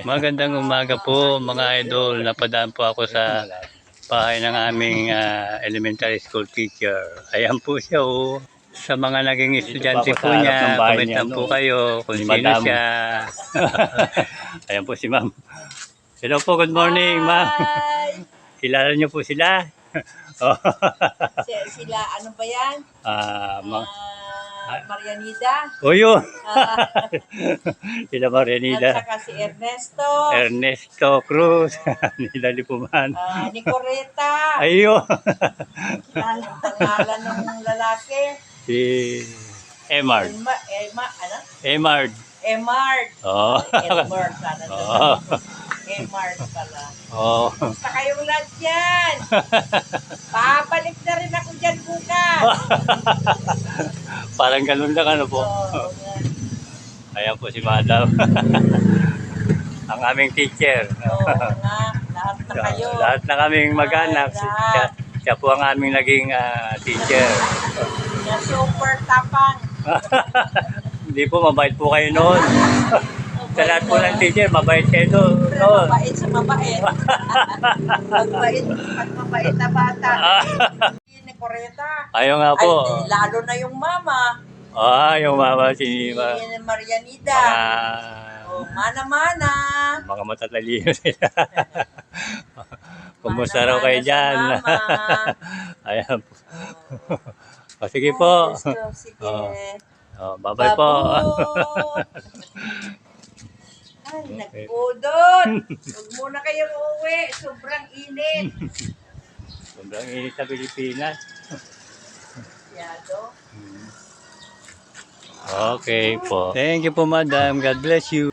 Magandang umaga po mga idol. Napadaan po ako sa bahay ng aming elementary school teacher. Ayan po siya oh. Sa mga naging estudyante po niya, comment lang po kayo kung sino siya. Ayan po si ma'am. Hello po, good morning ma'am. Kilala niyo po sila? Sila, ano ba yan? Marianida. O yun. Sila Marianida. At saka si Ernesto. Ernesto Cruz. Nila Lipuman. Nicoreta. Ayun. Pangalan ng lalaki. Si Emard. Ano? Emard. Emard. Oh. Emard sana. Oh. Emard pala. Oh. Basta kayong lahat yan. Babalik na rin ako dyan bukas. Parang ganun lang ano po. Ayan po si Madam. Ang aming teacher. Oo nga, lahat na kayo. Lahat na kaming mag-anak. Siya po ang aming naging teacher. Na super tapang. Hindi po, mabait po kayo noon. Sa lahat po ng teacher, mabait kayo noon. Mabait sa mabait. Mabait na bata. Nicoreta. Ayaw nga po. Ay, lalo na yung mama. Yung mama si Marianida. Mana-mana. Mga matatalino sila. Kumusta raw kayo dyan? Ayan po. Sige po. Sige. Bye-bye po. Ay, nagpudot. Huwag muna kayong uwi. Sobrang init. Sobrang init sa Pilipinas. Yado. Okay po. Thank you po, madam. God bless you.